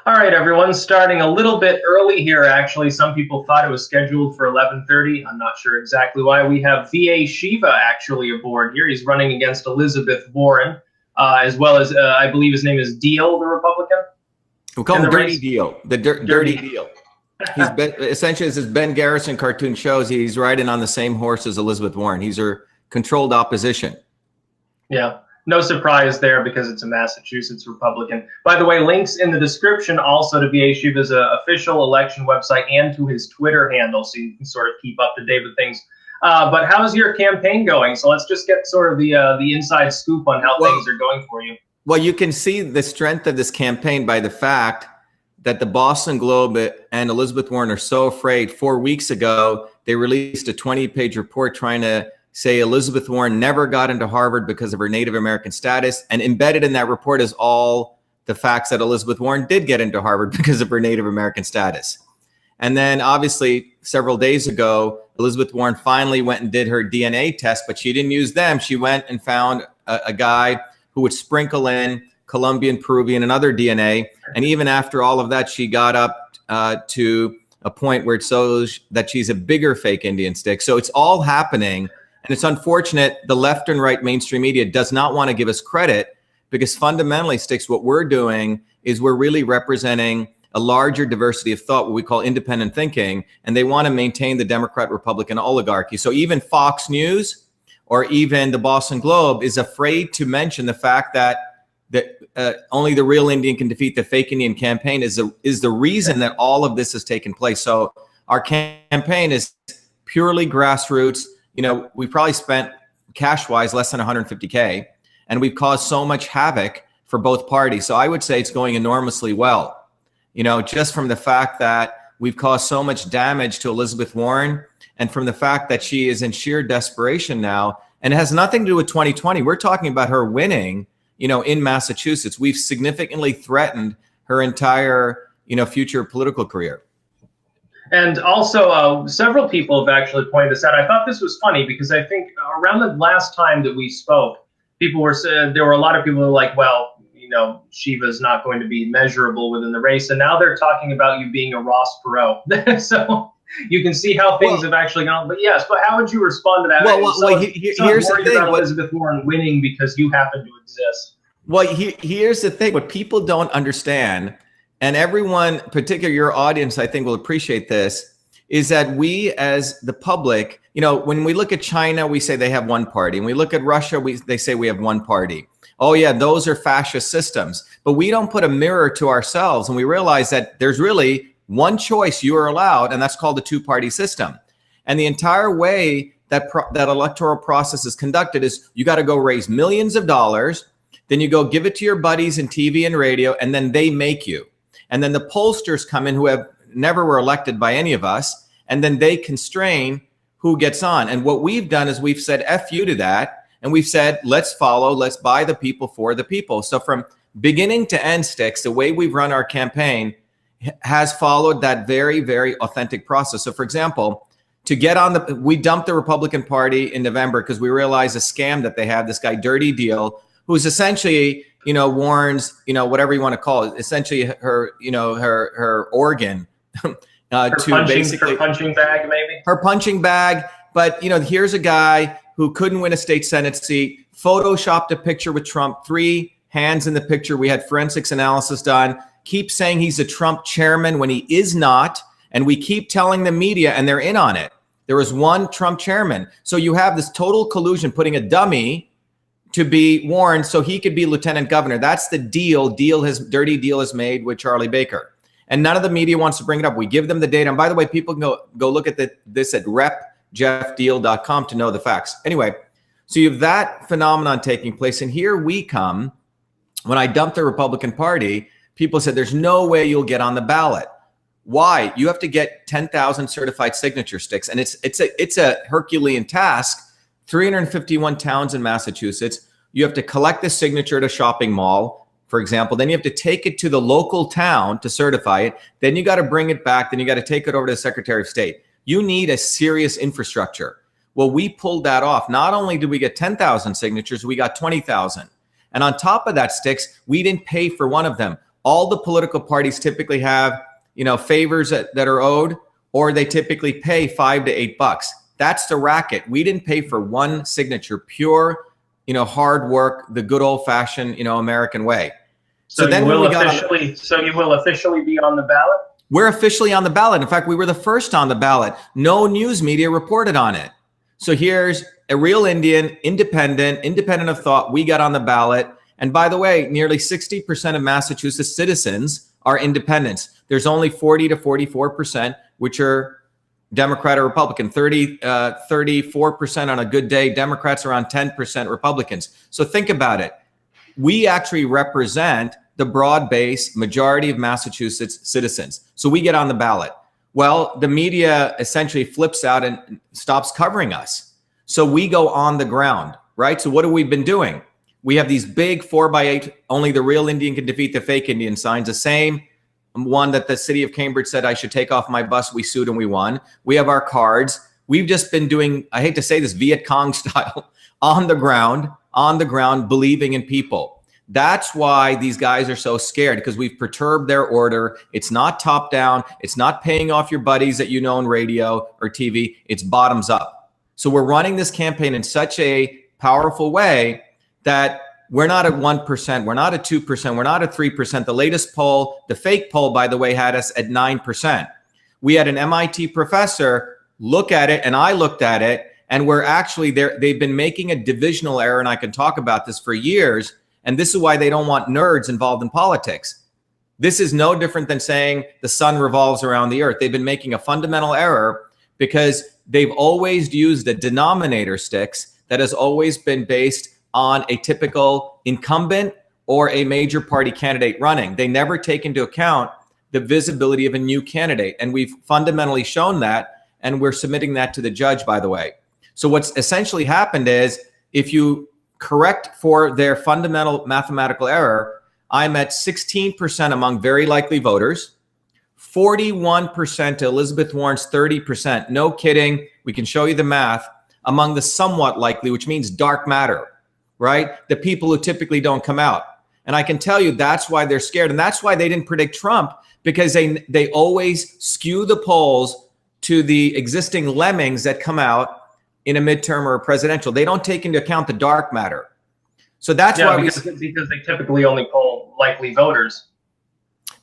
All right, everyone, starting a little bit early here, actually. Some people thought it was scheduled for 11:30. I'm not sure exactly why. We have VA Shiva actually aboard here. He's running against Elizabeth Warren, as well as, I believe his name is Deal, the Republican. We call him Dirty Deal, the Dirty Deal. He's essentially, as his Ben Garrison cartoon shows, he's riding on the same horse as Elizabeth Warren. He's her controlled opposition. Yeah. No surprise there because it's a Massachusetts Republican. By the way, links in the description also to VA Shiva's official election website and to his Twitter handle, so you can sort of keep up to date with things. But how's your campaign going? So let's just get sort of the inside scoop on how things are going for you. Well, you can see the strength of this campaign by the fact that the Boston Globe and Elizabeth Warren are so afraid. 4 weeks ago, they released a 20-page report trying to say Elizabeth Warren never got into Harvard because of her Native American status. And embedded in that report is all the facts that Elizabeth Warren did get into Harvard because of her Native American status. And then obviously several days ago, Elizabeth Warren finally went and did her DNA test, but she didn't use them. She went and found a guy who would sprinkle in Colombian, Peruvian, and other DNA. And even after all of that, she got up to a point where it shows that she's a bigger fake Indian stick. So it's all happening. And it's unfortunate the left and right mainstream media does not want to give us credit, because fundamentally, Sticks, what we're doing is we're really representing a larger diversity of thought, what we call independent thinking, and they want to maintain the Democrat-Republican oligarchy. So even Fox News or even the Boston Globe is afraid to mention the fact that only the real Indian can defeat the fake Indian campaign is the reason that all of this has taken place. So our campaign is purely grassroots. You know, we probably spent cash-wise less than 150K, and we've caused so much havoc for both parties. So I would say it's going enormously well. You know, just from the fact that we've caused so much damage to Elizabeth Warren, and from the fact that she is in sheer desperation now, and it has nothing to do with 2020. We're talking about her winning, you know, in Massachusetts. We've significantly threatened her entire, you know, future political career. And also, several people have actually pointed this out. I thought this was funny because I think around the last time that we spoke, people were saying, there were a lot of people who were like, well, you know, Shiva's not going to be measurable within the race. And now they're talking about you being a Ross Perot. So you can see how things have actually gone. But yes, but how would you respond to that? Here's the thing. About Elizabeth Warren winning because you happen to exist. Well, here's the thing. What people don't understand, and everyone, particularly your audience, I think will appreciate this, is that we as the public, you know, when we look at China, we say they have one party. When we look at Russia, they say we have one party. Oh yeah, those are fascist systems. But we don't put a mirror to ourselves, and we realize that there's really one choice you are allowed, and that's called the two-party system. And the entire way that electoral process is conducted is you got to go raise millions of dollars, then you go give it to your buddies in TV and radio, and then they make you. And then the pollsters come in who have never were elected by any of us, and then they constrain who gets on. And what we've done is we've said F you to that, and we've said, let's buy the people for the people. So from beginning to end, Sticks, the way we've run our campaign has followed that very, very authentic process. So for example, to get on we dumped the Republican Party in November because we realized a scam that they had, this guy Dirty Deal, who's essentially, you know, Warren's, you know, whatever you want to call it, essentially her, you know, her organ, her punching bag, maybe her punching bag. But, you know, here's a guy who couldn't win a state Senate seat, photoshopped a picture with Trump, 3 hands in the picture. We had forensics analysis done, keep saying he's a Trump chairman when he is not. And we keep telling the media, and they're in on it. There was one Trump chairman. So you have this total collusion, putting a dummy to be Warren so he could be lieutenant governor. That's the deal. Dirty Deal has made with Charlie Baker. And none of the media wants to bring it up. We give them the data. And by the way, people can go look at this at repjeffdeal.com to know the facts. Anyway, so you have that phenomenon taking place. And here we come. When I dumped the Republican Party, people said, there's no way you'll get on the ballot. Why? You have to get 10,000 certified signature Sticks. And it's a Herculean task. 351 towns in Massachusetts. You have to collect the signature at a shopping mall, for example. Then you have to take it to the local town to certify it. Then you got to bring it back. Then you got to take it over to the Secretary of State. You need a serious infrastructure. Well, we pulled that off. Not only did we get 10,000 signatures, we got 20,000. And on top of that, Sticks, we didn't pay for one of them. all the political parties typically have, favors that are owed, or they typically pay $5 to $8. That's the racket. We didn't pay for one signature, pure, hard work, the good old fashioned, American way. So then you will officially be on the ballot? We're officially on the ballot. In fact, we were the first on the ballot. No news media reported on it. So here's a real Indian, independent of thought. We got on the ballot. And by the way, nearly 60% of Massachusetts citizens are independents. There's only 40 to 44%, which are Democrat or Republican. 34% on a good day. Democrats, around 10% Republicans. So think about it. We actually represent the broad-based majority of Massachusetts citizens. So we get on the ballot. Well, the media essentially flips out and stops covering us. So we go on the ground, right? So what have we been doing? We have these big 4x8, only the real Indian can defeat the fake Indian signs, the same one that the city of Cambridge said I should take off my bus. We sued and we won. We have our cards. We've just been doing, I hate to say this, Viet Cong style, on the ground, believing in people. That's why these guys are so scared, because we've perturbed their order. It's not top down. It's not paying off your buddies that you know on radio or TV. It's bottoms up. So we're running this campaign in such a powerful way that we're not at 1%. We're not at 2%. We're not at 3%. The latest poll, the fake poll, by the way, had us at 9%. We had an MIT professor look at it, and I looked at it, and we're actually there. They've been making a divisional error, and I can talk about this for years. And this is why they don't want nerds involved in politics. This is no different than saying the sun revolves around the earth. They've been making a fundamental error because they've always used a denominator sticks that has always been based on a typical incumbent or a major party candidate running. They never take into account the visibility of a new candidate. And we've fundamentally shown that, and we're submitting that to the judge, by the way. So what's essentially happened is, if you correct for their fundamental mathematical error, I'm at 16% among very likely voters, 41% to Elizabeth Warren's 30%. No kidding. We can show you the math among the somewhat likely, which means dark matter, right? The people who typically don't come out. And I can tell you that's why they're scared. And that's why they didn't predict Trump, because they always skew the polls to the existing lemmings that come out in a midterm or a presidential. They don't take into account the dark matter. So that's why because they typically only poll likely voters.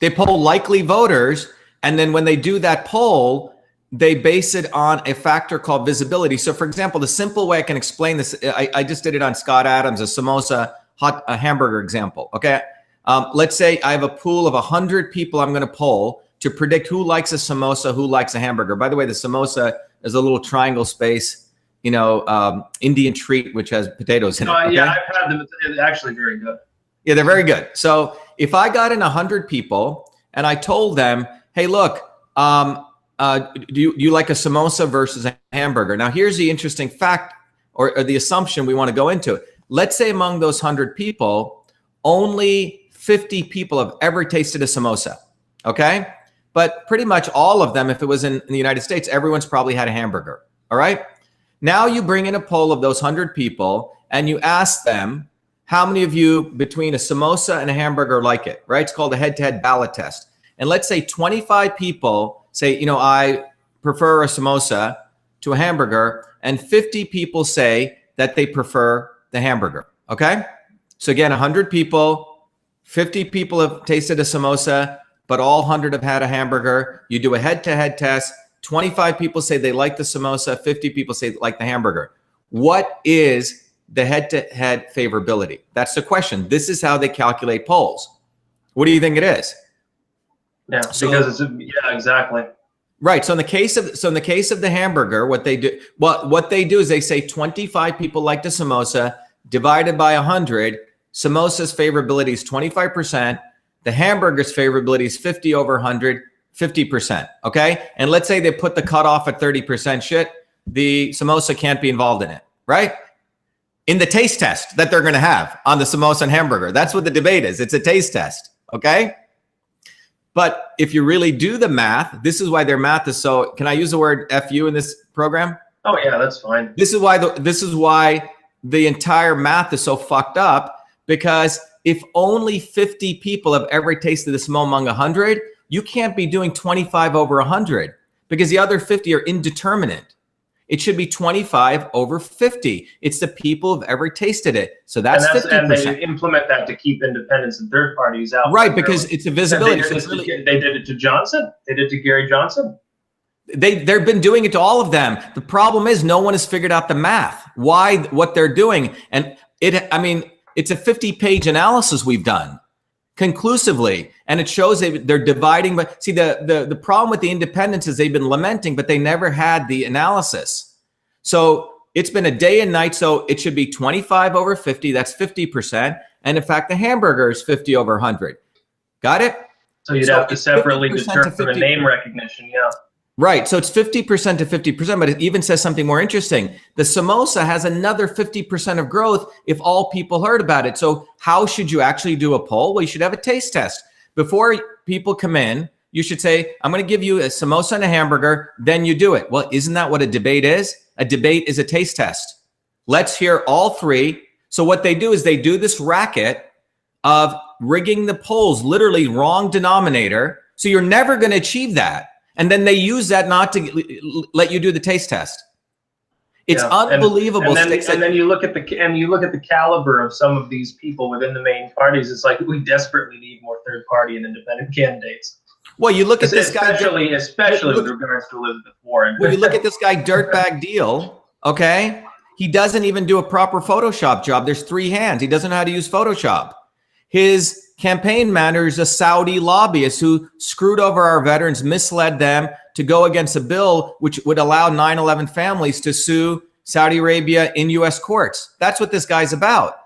They poll likely voters, and then when they do that poll, they base it on a factor called visibility. So for example, the simple way I can explain this, I just did it on Scott Adams, a samosa a hamburger example. Okay. Let's say I have a pool of 100 people I'm going to poll to predict who likes a samosa, who likes a hamburger. By the way, the samosa is a little triangle space, Indian treat, which has potatoes in it. Okay? Yeah, I've had them. It's actually very good. Yeah, they're very good. So if I got in 100 people and I told them, hey, look, do you like a samosa versus a hamburger? Now, here's the interesting fact or the assumption we want to go into. Let's say among those 100 people, only 50 people have ever tasted a samosa. Okay. But pretty much all of them, if it was in the United States, everyone's probably had a hamburger. All right. Now you bring in a poll of those 100 people and you ask them, how many of you between a samosa and a hamburger like it, right? It's called a head-to-head ballot test. And let's say 25 people say, I prefer a samosa to a hamburger, and 50 people say that they prefer the hamburger, okay? So again, 100 people, 50 people have tasted a samosa, but all 100 have had a hamburger. You do a head-to-head test. 25 people say they like the samosa, 50 people say they like the hamburger. What is the head-to-head favorability? That's the question. This is how they calculate polls. What do you think it is? Yeah, because exactly. Right. So in the case of the hamburger, what they do is they say 25 people like the samosa divided by 100. Samosa's favorability is 25%. The hamburger's favorability is 50 over 100. 50%. Okay. And let's say they put the cutoff at 30% shit. The samosa can't be involved in it. Right. In the taste test that they're going to have on the samosa and hamburger. That's what the debate is. It's a taste test. Okay. But if you really do the math, this is why their math is so, can I use the word FU in this program? Oh yeah, that's fine. This is why the entire math is so fucked up, because if only 50 people have ever tasted the smell among 100, you can't be doing 25 over 100 because the other 50 are indeterminate. It should be 25 over 50. It's the people who've ever tasted it. So that's 50%. And they implement that to keep independents and third parties out. Right, because it's a visibility. They did it to Johnson. They did it to Gary Johnson. They've been doing it to all of them. The problem is no one has figured out the math, why, what they're doing. And it's a 50-page analysis we've done conclusively. And it shows they're dividing. But see, the problem with the independents is they've been lamenting, but they never had the analysis. So it's been a day and night. So it should be 25 over 50. That's 50%. And in fact, the hamburger is 50 over 100. Got it? So you'd have to separately determine the name recognition. Yeah. Right. So it's 50% to 50%, but it even says something more interesting. The samosa has another 50% of growth if all people heard about it. So how should you actually do a poll? Well, you should have a taste test. Before people come in, you should say, I'm going to give you a samosa and a hamburger, then you do it. Well, isn't that what a debate is? A debate is a taste test. Let's hear all three. So what they do is they do this racket of rigging the polls, literally wrong denominator. So you're never going to achieve that. And then they use that not to let you do the taste test. It's unbelievable. And then you look at the caliber of some of these people within the main parties. It's like we desperately need more third party and independent candidates. Well, you look at this guy, especially with regards to Elizabeth Warren. Well, you look at this guy, Dirtbag Deal. Okay, he doesn't even do a proper Photoshop job. There's 3 hands. He doesn't know how to use Photoshop. His campaign manager is a Saudi lobbyist who screwed over our veterans, misled them to go against a bill which would allow 9/11 families to sue Saudi Arabia in U.S. courts. That's what this guy's about.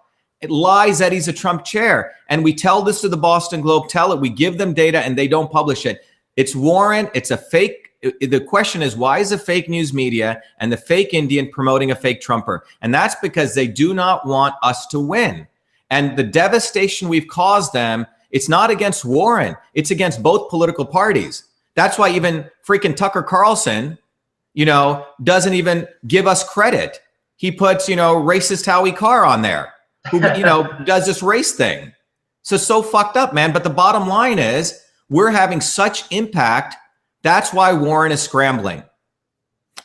It lies that he's a Trump chair. And we tell this to the Boston Globe, tell it, we give them data and they don't publish it. It's Warren, it's a fake. The question is, why is the fake news media and the fake Indian promoting a fake Trumper? And that's because they do not want us to win. And the devastation we've caused them, it's not against Warren. It's against both political parties. That's why even freaking Tucker Carlson, doesn't even give us credit. He puts, racist Howie Carr on there, who, does this race thing. So fucked up, man. But the bottom line is we're having such impact. That's why Warren is scrambling.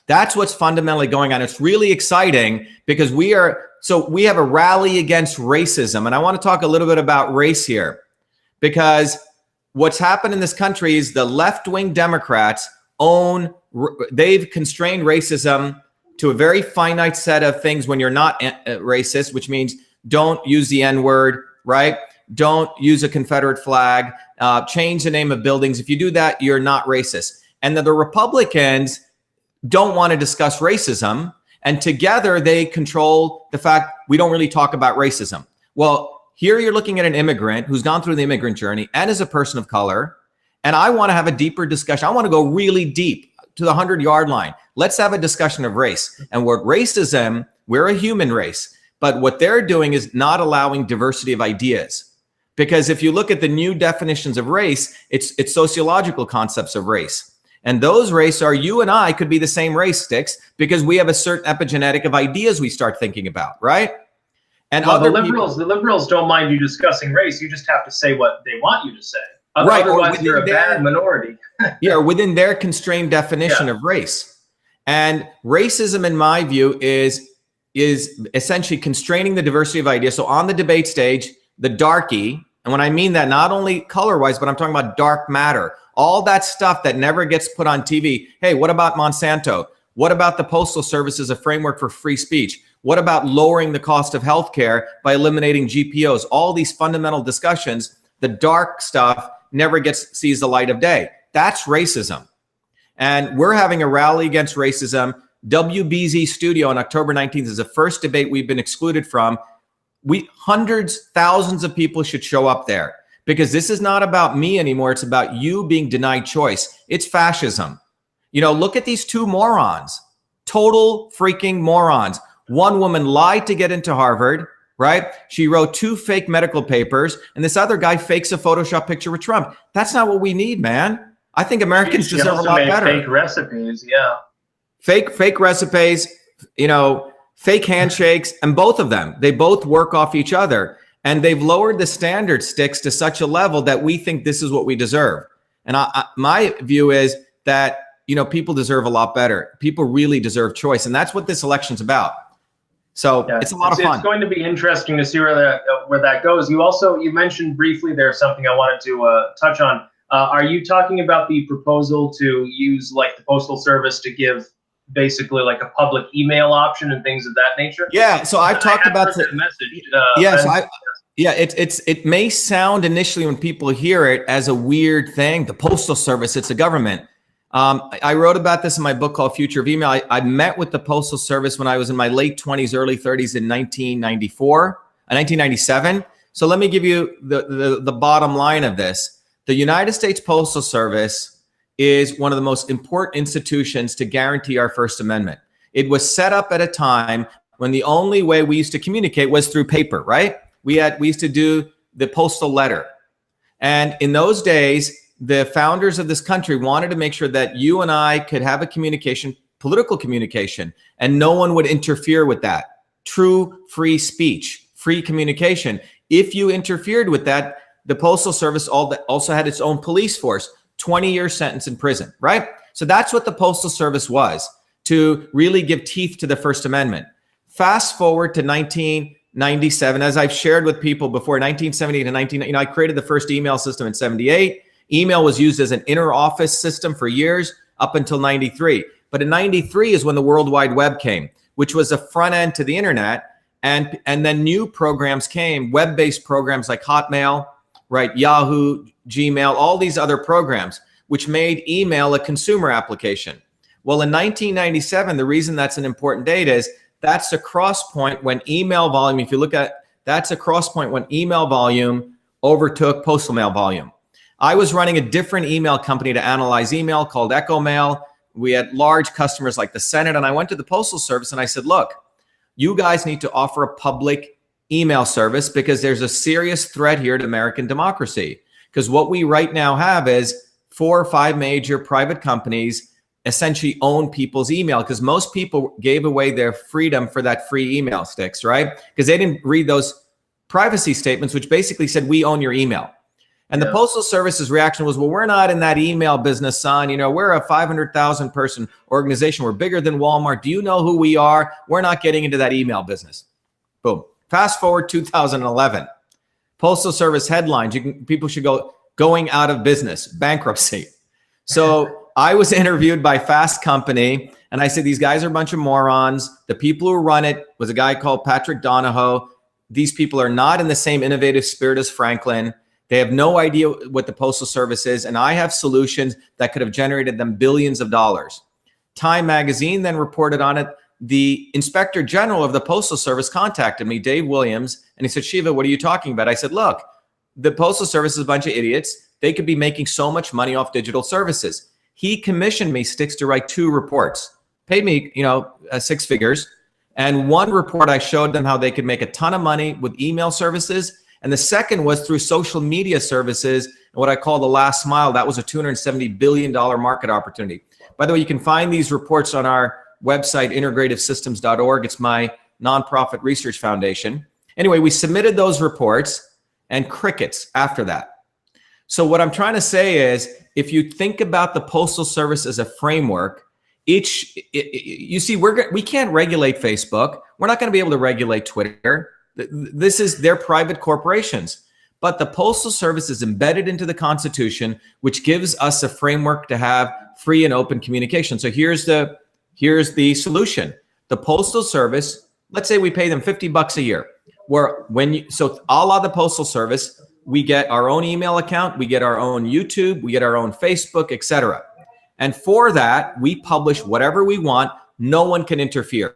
That's what's fundamentally going on. It's really exciting because we have a rally against racism. And I want to talk a little bit about race here because what's happened in this country is the left-wing Democrats they've constrained racism to a very finite set of things when you're not racist, which means don't use the N-word, right? Don't use a Confederate flag, change the name of buildings. If you do that, you're not racist. And the Republicans don't want to discuss racism. And together they control the fact we don't really talk about racism. Well, here you're looking at an immigrant who's gone through the immigrant journey and is a person of color. And I want to have a deeper discussion. I want to go really deep to the 100-yard line. Let's have a discussion of race. And what racism, we're a human race, but what they're doing is not allowing diversity of ideas. Because if you look at the new definitions of race, it's sociological concepts of race. And those race are you and I could be the same race, Sticks, because we have a certain epigenetic of ideas we start thinking about, right? And the liberals don't mind you discussing race. You just have to say what they want you to say. Right. Otherwise, you're a bad minority. Yeah, within their constrained definition of race. And racism, in my view, is essentially constraining the diversity of ideas. So on the debate stage, the darkie, and when I mean that, not only color-wise, but I'm talking about dark matter, all that stuff that never gets put on TV. Hey, what about Monsanto? What about the Postal Service as a framework for free speech? What about lowering the cost of healthcare by eliminating GPOs? All these fundamental discussions, the dark stuff never sees the light of day. That's racism. And we're having a rally against racism. WBZ Studio on October 19th is the first debate we've been excluded from. Hundreds, thousands of people should show up there. Because this is not about me anymore. It's about you being denied choice. It's fascism. Look at these 2 morons, total freaking morons. One woman lied to get into Harvard, right? She wrote 2 fake medical papers, and this other guy fakes a Photoshop picture with Trump. That's not what we need, man. I think Americans deserve a lot better. Fake recipes, yeah. Fake recipes, fake handshakes, and both of them, they both work off each other. And they've lowered the standard sticks to such a level that we think this is what we deserve. And my view is that, people deserve a lot better. People really deserve choice. And that's what this election's about. So it's a lot of fun. It's going to be interesting to see where that goes. You mentioned briefly there something I wanted to touch on. Are you talking about the proposal to use like the Postal Service to give basically like a public email option and things of that nature? Yeah. So I've talked about the message. It may sound initially when people hear it as a weird thing. The Postal Service, it's a government. I wrote about this in my book called Future of Email. I met with the Postal Service when I was in my late 20s, early 30s in 1997. So let me give you the bottom line of this. The United States Postal Service is one of the most important institutions to guarantee our First Amendment. It was set up at a time when the only way we used to communicate was through paper, right? We used to do the postal letter. And in those days, the founders of this country wanted to make sure that you and I could have a communication, political communication, and no one would interfere with that. True free speech, free communication. If you interfered with that, the Postal Service also had its own police force, 20-year sentence in prison, right? So that's what the Postal Service was, to really give teeth to the First Amendment. Fast forward to 1997, as I've shared with people before, 1978 to 19, I created the first email system in 78. Email was used as an inter-office system for years up until 93. But in 93 is when the World Wide Web came, which was a front end to the internet. And then new programs came, web-based programs like Hotmail, right? Yahoo, Gmail, all these other programs, which made email a consumer application. Well, in 1997, the reason that's an important date is that's a cross point when email volume, if you look at, that's a cross point when email volume overtook postal mail volume. I was running a different email company to analyze email called Echo Mail. We had large customers like the Senate, and I went to the Postal Service and I said, look, you guys need to offer a public email service because there's a serious threat here to American democracy. Because what we right now have is 4 or 5 major private companies essentially own people's email, because most people gave away their freedom for that free email sticks, right? Because they didn't read those privacy statements, which basically said, we own your email. And the Postal Service's reaction was, well, we're not in that email business, son. We're a 500,000 person organization. We're bigger than Walmart. Do you know who we are? We're not getting into that email business. Boom. Fast forward 2011. Postal Service headlines. People should go going out of business, bankruptcy. So I was interviewed by Fast Company, and I said, these guys are a bunch of morons. The people who run it was a guy called Patrick Donahoe. These people are not in the same innovative spirit as Franklin. They have no idea what the Postal Service is, and I have solutions that could have generated them billions of dollars. Time magazine then reported on it. The Inspector General of the Postal Service contacted me, Dave Williams, and he said, Shiva, what are you talking about? I said, look, the Postal Service is a bunch of idiots. They could be making so much money off digital services. He commissioned me, Sticks, to write 2 reports, paid me, 6 figures. And one report, I showed them how they could make a ton of money with email services. And the second was through social media services, and what I call the last mile. That was a $270 billion market opportunity. By the way, you can find these reports on our website, integrativesystems.org. It's my nonprofit research foundation. Anyway, we submitted those reports and crickets after that. So what I'm trying to say is, if you think about the Postal Service as a framework, you see, we can't regulate Facebook. We're not going to be able to regulate Twitter. This is their private corporations. But the Postal Service is embedded into the Constitution, which gives us a framework to have free and open communication. So here's the solution. The Postal Service, let's say we pay them $50 a year. So a la the Postal Service, we get our own email account, we get our own YouTube, we get our own Facebook, etc. And for that, we publish whatever we want. No one can interfere.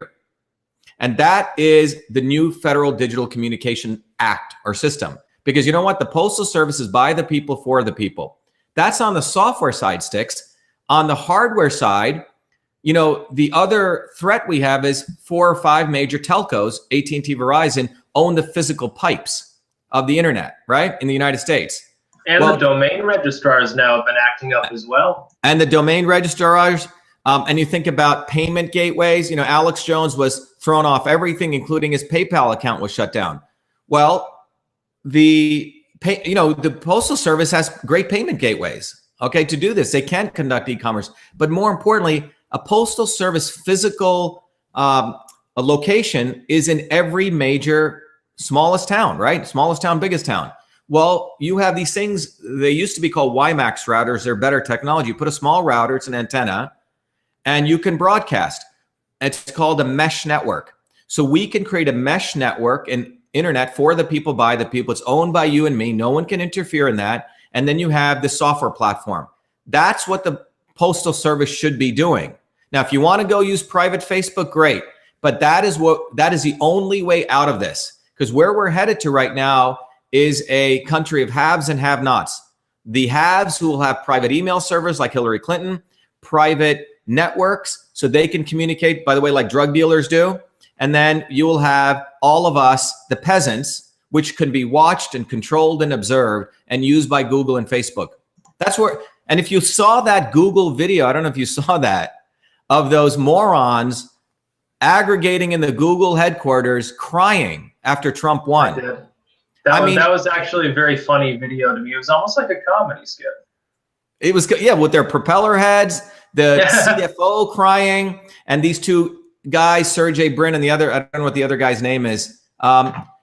And that is the new Federal Digital Communication Act or system. Because you know what? The Postal Service is by the people, for the people. That's on the software side, Sticks. On the hardware side, the other threat we have is 4 or 5 major telcos, AT&T, Verizon, own the physical pipes of the internet, right? In the United States. And the domain registrars now have been acting up as well. And the domain registrars, and you think about payment gateways, Alex Jones was thrown off everything, including his PayPal account was shut down. Well, the Postal Service has great payment gateways. Okay, to do this, they can conduct e-commerce, but more importantly, a Postal Service physical a location is in every major smallest town, right? Smallest town, biggest town. Well, you have these things, they used to be called WiMAX routers. They're better technology. You put a small router, it's an antenna, and you can broadcast. It's called a mesh network. So we can create a mesh network and internet for the people, by the people. It's owned by you and me. No one can interfere in that. And then you have the software platform. That's what the Postal Service should be doing. Now, if you want to go use private Facebook, great. But that is the only way out of this. Because where we're headed to right now is a country of haves and have-nots. The haves who will have private email servers like Hillary Clinton, private networks so they can communicate, by the way, like drug dealers do. And then you will have all of us, the peasants, which can be watched and controlled and observed and used by Google and Facebook. That's where, and if you saw that Google video, I don't know if you saw that, of those morons aggregating in the Google headquarters crying after Trump won. I did. That was actually a very funny video to me. It was almost like a comedy skit. It was, yeah, with their propeller heads, the CFO crying, and these two guys, Sergey Brin and the other, I don't know what the other guy's name is.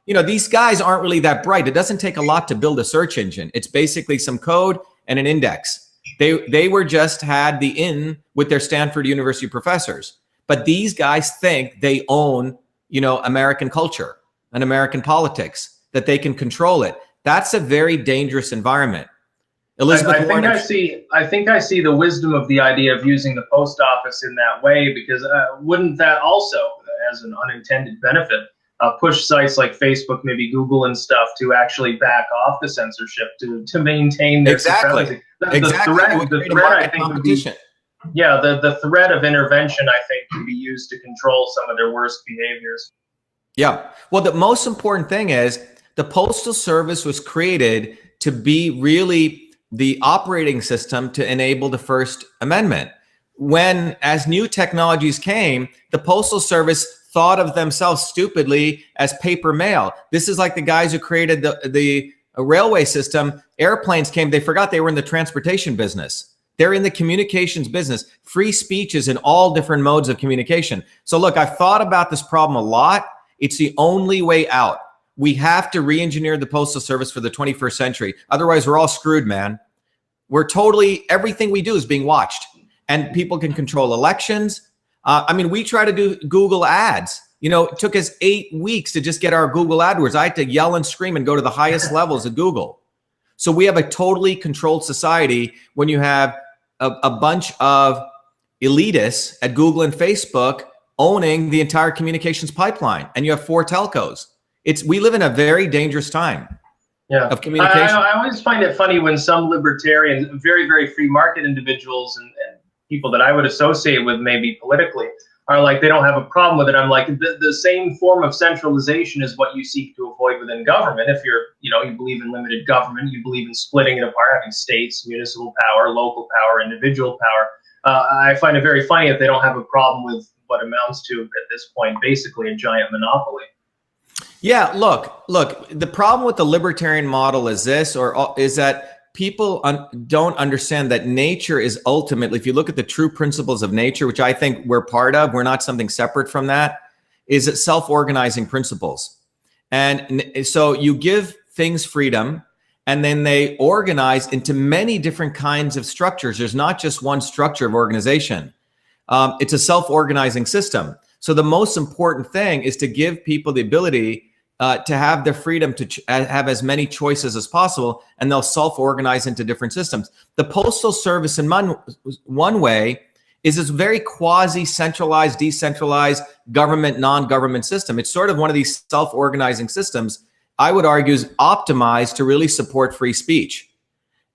These guys aren't really that bright. It doesn't take a lot to build a search engine. It's basically some code and an index. They were just had the in with their Stanford University professors. But these guys think they own, American culture and American politics, that they can control it. That's a very dangerous environment. Elizabeth Warren, I think I see the wisdom of the idea of using the post office in that way, because wouldn't that also, as an unintended benefit, push sites like Facebook, maybe Google and stuff, to actually back off the censorship to maintain their supremacy? The threat, I think, would be, the threat of intervention, I think, can be used to control some of their worst behaviors. Yeah. Well, the most important thing is the Postal Service was created to be really the operating system to enable the First Amendment. When, as new technologies came, the Postal Service thought of themselves stupidly as paper mail. This is like the guys who created the railway system. Airplanes came, they forgot they were in the transportation business. They're in the communications business. Free speech is in all different modes of communication. So look, I've thought about this problem a lot. It's the only way out. We have to re-engineer the Postal Service for the 21st century. Otherwise, we're all screwed, man. Everything we do is being watched, and people can control elections. We try to do Google ads. It took us 8 weeks to just get our Google AdWords. I had to yell and scream and go to the highest levels of Google. So we have a totally controlled society when you have a bunch of elitists at Google and Facebook owning the entire communications pipeline, and you have 4 telcos. We live in a very dangerous time of communication. I always find it funny when some libertarians, very, very free market individuals and people that I would associate with maybe politically, are like, they don't have a problem with it. I'm like, the same form of centralization is what you seek to avoid within government. If you believe in limited government, you believe in splitting it apart, having states, municipal power, local power, individual power. I find it very funny that they don't have a problem with what amounts to, at this point, basically a giant monopoly. Yeah, look, the problem with the libertarian model is that people don't understand that nature is ultimately, if you look at the true principles of nature, which I think we're part of, we're not something separate from that, is it self-organizing principles. And so you give things freedom, and then they organize into many different kinds of structures. There's not just one structure of organization. It's a self-organizing system. So the most important thing is to give people the ability to have the freedom to have as many choices as possible, and they'll self-organize into different systems. The Postal Service, in one way, is this very quasi-centralized, decentralized government, non-government system. It's sort of one of these self-organizing systems, I would argue, is optimized to really support free speech.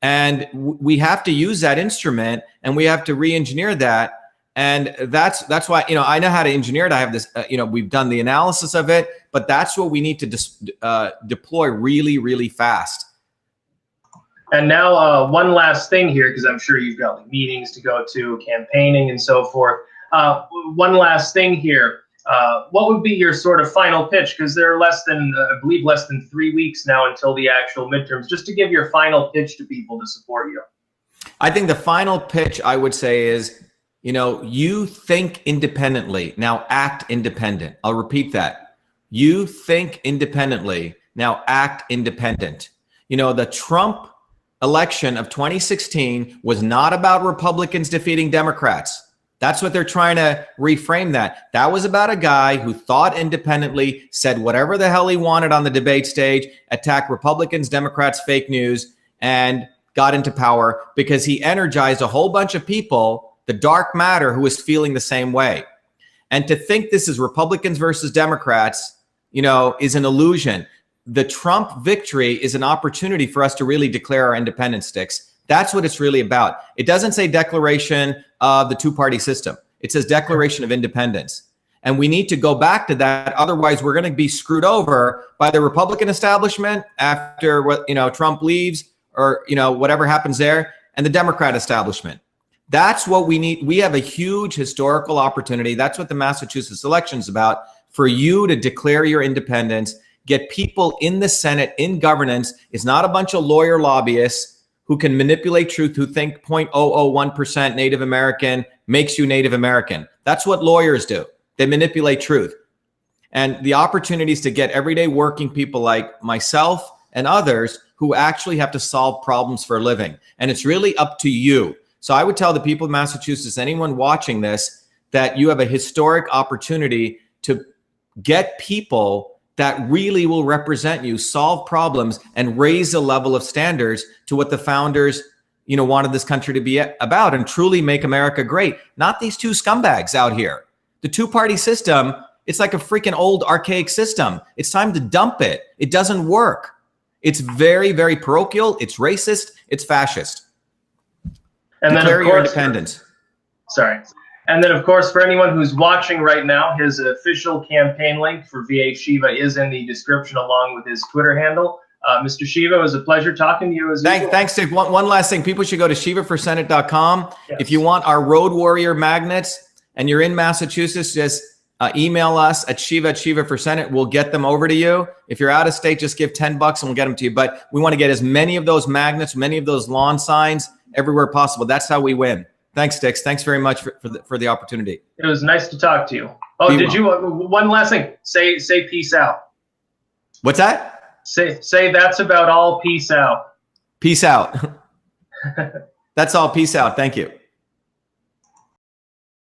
And we have to use that instrument, and we have to re-engineer that. And that's why, I know how to engineer it. I have this, we've done the analysis of it, but that's what we need to deploy really, really fast. And now one last thing here, because I'm sure you've got meetings to go to, campaigning and so forth. One last thing here. what would be your sort of final pitch? Because there are less than, I believe, less than 3 weeks now until the actual midterms. Just to give your final pitch to people to support you. I think the final pitch I would say is, you think independently, now act independent. I'll repeat that. You think independently, now act independent. The Trump election of 2016 was not about Republicans defeating Democrats. That's what they're trying to reframe that. That was about a guy who thought independently, said whatever the hell he wanted on the debate stage, attacked Republicans, Democrats, fake news, and got into power because he energized a whole bunch of people, the dark matter, who was feeling the same way. And to think this is Republicans versus Democrats, is an illusion. The Trump victory is an opportunity for us to really declare our independence, Sticks. That's what it's really about. It doesn't say declaration of the two-party system. It says declaration of independence. And we need to go back to that. Otherwise, we're going to be screwed over by the Republican establishment after Trump leaves, or whatever happens there, and the Democrat establishment. That's what we need. We have a huge historical opportunity. That's what the Massachusetts election is about, for you to declare your independence, get people in the Senate, in governance. It's not a bunch of lawyer lobbyists who can manipulate truth, who think 0.001% Native American makes you Native American. That's what lawyers do. They manipulate truth. And the opportunities to get everyday working people like myself and others who actually have to solve problems for a living. And it's really up to you. So I would tell the people of Massachusetts, anyone watching this, that you have a historic opportunity to get people that really will represent you, solve problems, and raise the level of standards to what the founders, wanted this country to be about, and truly make America great. Not these two scumbags out here. The two-party system, it's like a freaking old archaic system. It's time to dump it. It doesn't work. It's very, very parochial. It's racist. It's fascist. And Declare then, of your course, independence. Sorry. And then, of course, for anyone who's watching right now, his official campaign link for V8 Shiva is in the description, along with his Twitter handle. Mr. Shiva, it was a pleasure talking to you. Thanks, Dick. One last thing. People should go to shivaforsenate.com. Yes. If you want our Road Warrior magnets and you're in Massachusetts, just email us at Shiva@ShivaForSenate. We'll get them over to you. If you're out of state, just give $10 and we'll get them to you. But we want to get as many of those magnets, many of those lawn signs everywhere possible. That's how we win. Thanks, Dix. Thanks very much for the opportunity. It was nice to talk to you. Oh, one last thing. Say peace out. What's that? Say that's about all. Peace out. Peace out. That's all. Peace out. Thank you.